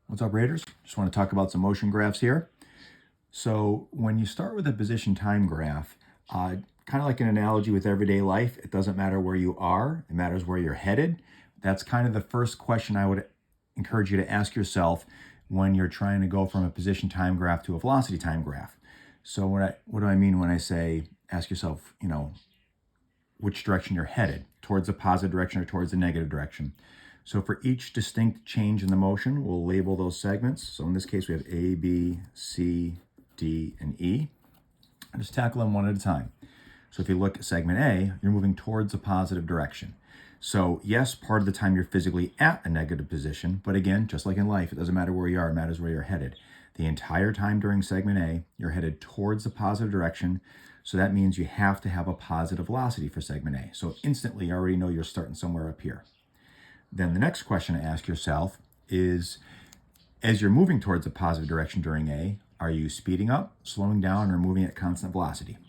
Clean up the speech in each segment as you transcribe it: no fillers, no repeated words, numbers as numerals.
What's up, Raiders? Just want to talk about some motion graphs here. So when you start with a position time graph, kind of like an analogy with everyday life, it doesn't matter where you are, it matters where you're headed. That's kind of the first question I would encourage you to ask yourself when you're trying to go from a position time graph to a velocity time graph. So what do I mean when I say ask yourself, which direction you're headed, towards the positive direction or towards the negative direction? So for each distinct change in the motion, we'll label those segments. So in this case, we have A, B, C, D, and E. I'll just tackle them one at a time. So if you look at segment A, you're moving towards a positive direction. So yes, part of the time you're physically at a negative position, but again, just like in life, it doesn't matter where you are, it matters where you're headed. The entire time during segment A, you're headed towards the positive direction. So that means you have to have a positive velocity for segment A. So instantly you already know you're starting somewhere up here. Then the next question to ask yourself is, as you're moving towards a positive direction during A, are you speeding up, slowing down, or moving at constant velocity?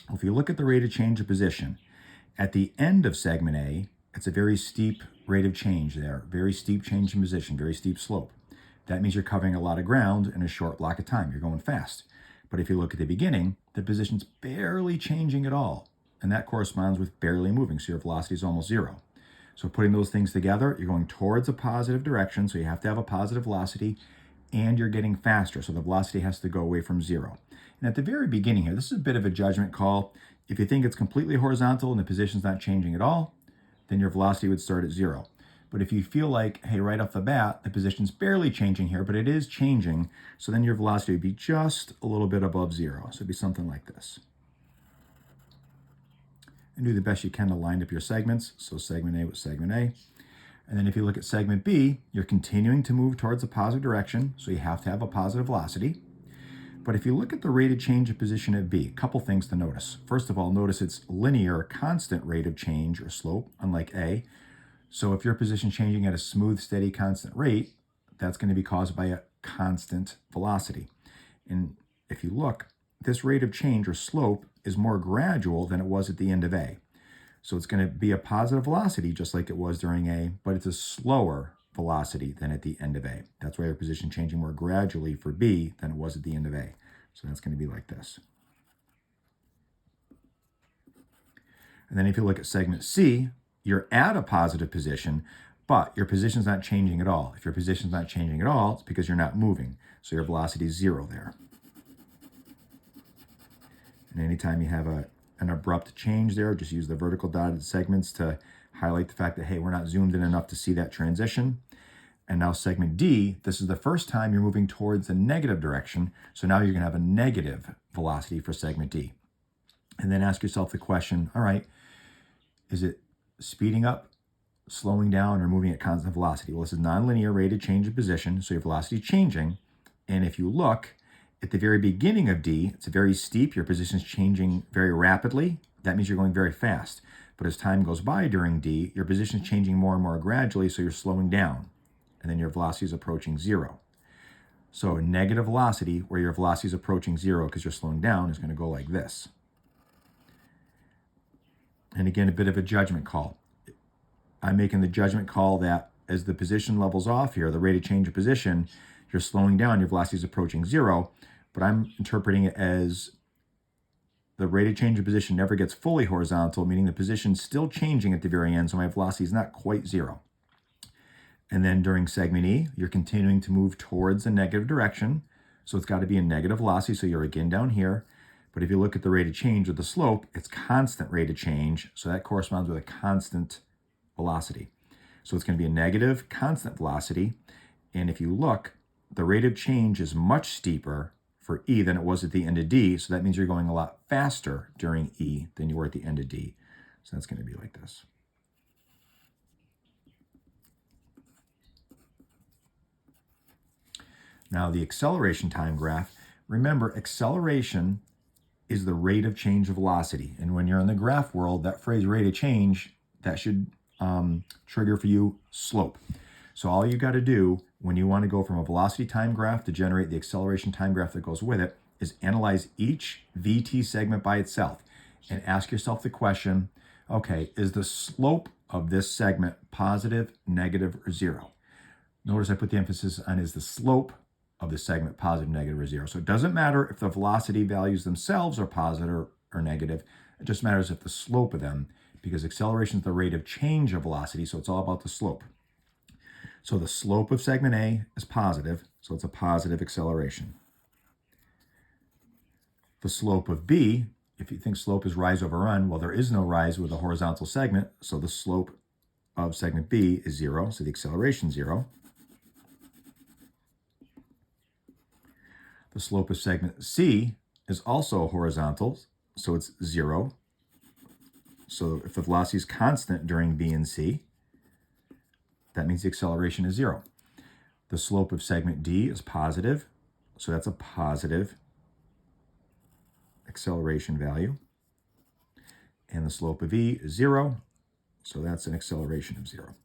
Well, if you look at the rate of change of position, at the end of segment A, it's a very steep rate of change there, very steep change in position, very steep slope. That means you're covering a lot of ground in a short block of time. You're going fast. But if you look at the beginning, the position's barely changing at all, and that corresponds with barely moving, so your velocity is almost zero. So putting those things together, you're going towards a positive direction, so you have to have a positive velocity, and you're getting faster, so the velocity has to go away from zero. And at the very beginning here, this is a bit of a judgment call. If you think it's completely horizontal and the position's not changing at all, then your velocity would start at zero. But if you feel like, hey, right off the bat, the position's barely changing here, but it is changing, so then your velocity would be just a little bit above zero. So it'd be something like this. And do the best you can to line up your segments. So segment A with segment A. And then if you look at segment B, you're continuing to move towards a positive direction, so you have to have a positive velocity. But if you look at the rate of change of position at B, a couple things to notice. First of all, notice it's linear, constant rate of change or slope, unlike A. So if your position changing at a smooth, steady, constant rate, that's going to be caused by a constant velocity. And if you look, this rate of change or slope is more gradual than it was at the end of A. So it's going to be a positive velocity just like it was during A, but it's a slower velocity than at the end of A. That's why your position changing more gradually for B than it was at the end of A. So that's going to be like this. And then if you look at segment C, you're at a positive position, but your position's not changing at all. If your position's not changing at all, it's because you're not moving. So your velocity is zero there. And anytime you have an abrupt change there, just use the vertical dotted segments to highlight the fact that, hey, we're not zoomed in enough to see that transition. And now segment D, this is the first time you're moving towards the negative direction. So now you're going to have a negative velocity for segment D. And then ask yourself the question, all right, is it speeding up, slowing down, or moving at constant velocity? Well, this is nonlinear rate of change of position, so your velocity is changing. And if you look, at the very beginning of D, it's very steep. Your position is changing very rapidly. That means you're going very fast. But as time goes by during D, your position is changing more and more gradually, so you're slowing down. And then your velocity is approaching zero. So a negative velocity, where your velocity is approaching zero because you're slowing down, is going to go like this. And again, a bit of a judgment call. I'm making the judgment call that as the position levels off here, the rate of change of position, you're slowing down, your velocity is approaching zero, but I'm interpreting it as the rate of change of position never gets fully horizontal, meaning the position's still changing at the very end, so my velocity is not quite zero. And then during segment E, you're continuing to move towards a negative direction, so it's got to be a negative velocity, so you're again down here. But if you look at the rate of change of the slope, it's constant rate of change, so that corresponds with a constant velocity. So it's going to be a negative constant velocity, and if you look, the rate of change is much steeper for E than it was at the end of D, so that means you're going a lot faster during E than you were at the end of D. So that's going to be like this. Now the acceleration time graph, remember acceleration is the rate of change of velocity. And when you're in the graph world, that phrase rate of change, that should trigger for you slope. So all you got to do when you want to go from a velocity time graph to generate the acceleration time graph that goes with it is analyze each VT segment by itself and ask yourself the question, okay, is the slope of this segment positive, negative, or zero? Notice I put the emphasis on is the slope of the segment positive, negative, or zero. So it doesn't matter if the velocity values themselves are positive or negative. It just matters if the slope of them, because acceleration is the rate of change of velocity, so it's all about the slope. So the slope of segment A is positive, so it's a positive acceleration. The slope of B, if you think slope is rise over run, well, there is no rise with a horizontal segment, so the slope of segment B is 0, so the acceleration is 0. The slope of segment C is also horizontal, so it's 0. So if the velocity is constant during B and C, that means the acceleration is 0. The slope of segment D is positive, so that's a positive acceleration value. And the slope of E is 0, so that's an acceleration of 0.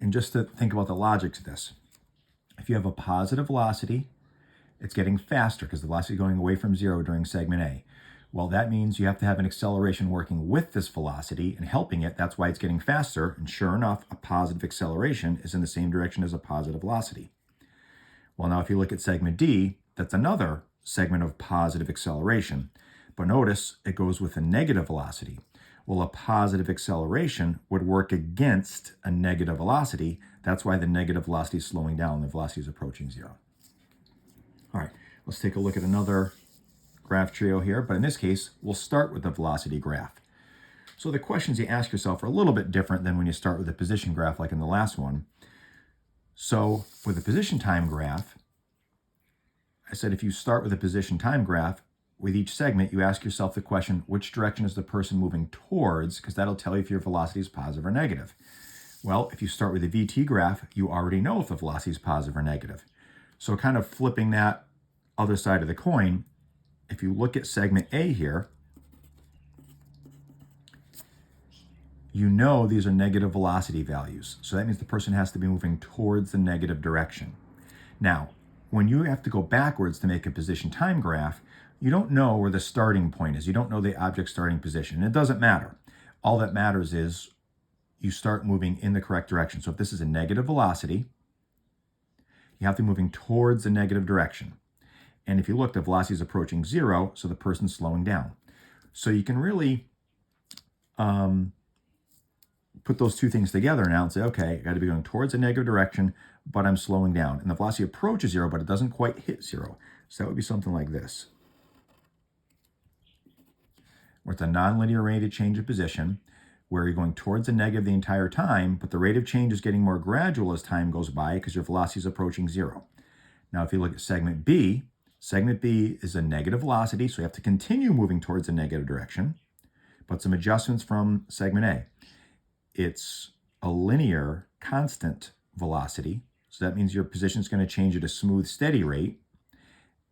And just to think about the logic to this, if you have a positive velocity, it's getting faster because the velocity is going away from 0 during segment A. Well, that means you have to have an acceleration working with this velocity and helping it. That's why it's getting faster. And sure enough, a positive acceleration is in the same direction as a positive velocity. Well, now if you look at segment D, that's another segment of positive acceleration. But notice it goes with a negative velocity. Well, a positive acceleration would work against a negative velocity. That's why the negative velocity is slowing down. The velocity is approaching 0. All right, let's take a look at another graph trio here, but in this case, we'll start with the velocity graph. So the questions you ask yourself are a little bit different than when you start with a position graph like in the last one. So with a position time graph, I said if you start with a position time graph, with each segment, you ask yourself the question, which direction is the person moving towards? Because that'll tell you if your velocity is positive or negative. Well, if you start with a VT graph, you already know if the velocity is positive or negative. So kind of flipping that other side of the coin, if you look at segment A here, you know these are negative velocity values. So that means the person has to be moving towards the negative direction. Now, when you have to go backwards to make a position time graph, you don't know where the starting point is. You don't know the object's starting position. And it doesn't matter. All that matters is you start moving in the correct direction. So if this is a negative velocity, you have to be moving towards the negative direction. And if you look, the velocity is approaching 0, so the person's slowing down. So you can really put those two things together now and say, okay, I got to be going towards a negative direction, but I'm slowing down. And the velocity approaches 0, but it doesn't quite hit 0. So that would be something like this, where it's a nonlinear rate of change of position, where you're going towards the negative the entire time, but the rate of change is getting more gradual as time goes by because your velocity is approaching 0. Now, if you look at segment B is a negative velocity, so you have to continue moving towards the negative direction, but some adjustments from segment A. It's a linear, constant velocity, so that means your position is going to change at a smooth, steady rate.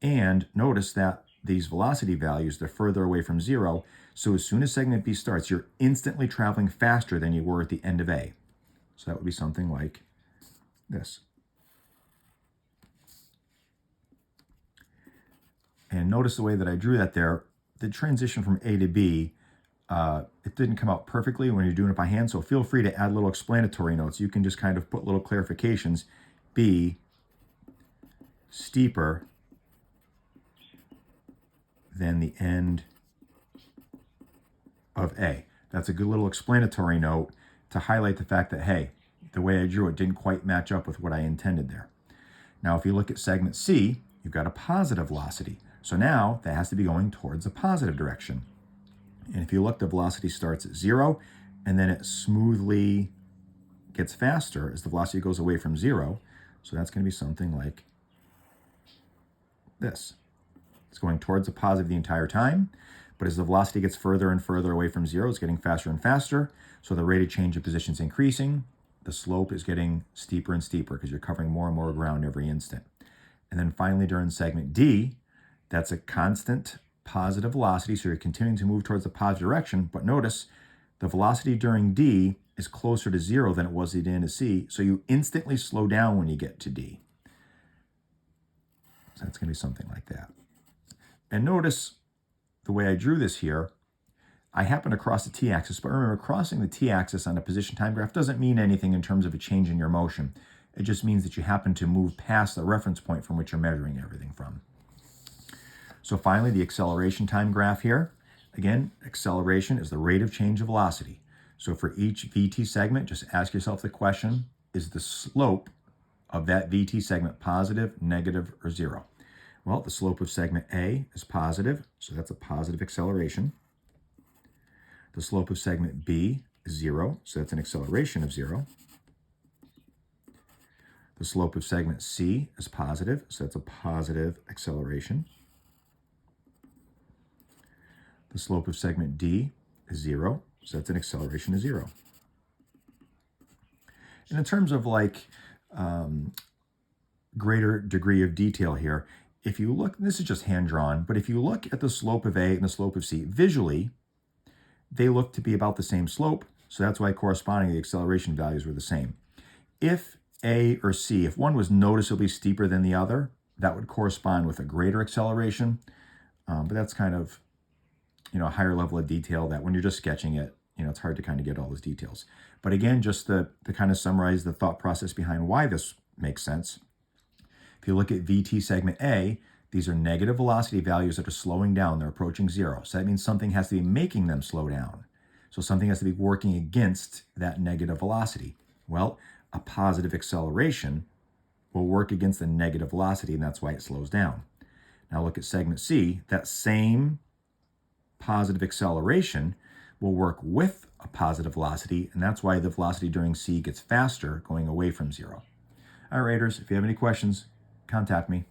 And notice that these velocity values, they're further away from 0, so as soon as segment B starts, you're instantly traveling faster than you were at the end of A. So that would be something like this. And notice the way that I drew that there, the transition from A to B, it didn't come out perfectly when you're doing it by hand, so feel free to add little explanatory notes. You can just kind of put little clarifications. B, steeper than the end of A. That's a good little explanatory note to highlight the fact that, hey, the way I drew it didn't quite match up with what I intended there. Now, if you look at segment C, you've got a positive velocity. So now that has to be going towards a positive direction. And if you look, the velocity starts at 0, and then it smoothly gets faster as the velocity goes away from 0. So that's going to be something like this. It's going towards a positive the entire time, but as the velocity gets further and further away from 0, it's getting faster and faster. So the rate of change of position is increasing. The slope is getting steeper and steeper because you're covering more and more ground every instant. And then finally, during segment D, that's a constant positive velocity, so you're continuing to move towards the positive direction, but notice the velocity during D is closer to 0 than it was at the end of C, so you instantly slow down when you get to D. So that's going to be something like that. And notice the way I drew this here, I happen to cross the t-axis, but remember, crossing the t-axis on a position time graph doesn't mean anything in terms of a change in your motion. It just means that you happen to move past the reference point from which you're measuring everything from. So finally, the acceleration time graph here. Again, acceleration is the rate of change of velocity. So for each VT segment, just ask yourself the question, is the slope of that VT segment positive, negative, or zero? Well, the slope of segment A is positive, so that's a positive acceleration. The slope of segment B is 0, so that's an acceleration of 0. The slope of segment C is positive, so that's a positive acceleration. The slope of segment D is 0, so that's an acceleration of 0. And in terms of like greater degree of detail here, if you look, this is just hand drawn, but if you look at the slope of A and the slope of C, visually, they look to be about the same slope, so that's why corresponding the acceleration values were the same. If A or C, if one was noticeably steeper than the other, that would correspond with a greater acceleration, but that's kind of, a higher level of detail that when you're just sketching it, it's hard to kind of get all those details. But again, just to kind of summarize the thought process behind why this makes sense, if you look at VT segment A, these are negative velocity values that are slowing down. They're approaching 0. So that means something has to be making them slow down. So something has to be working against that negative velocity. Well, a positive acceleration will work against the negative velocity, and that's why it slows down. Now look at segment C. That same positive acceleration will work with a positive velocity, and that's why the velocity during C gets faster, going away from 0. All right, raters, if you have any questions, contact me.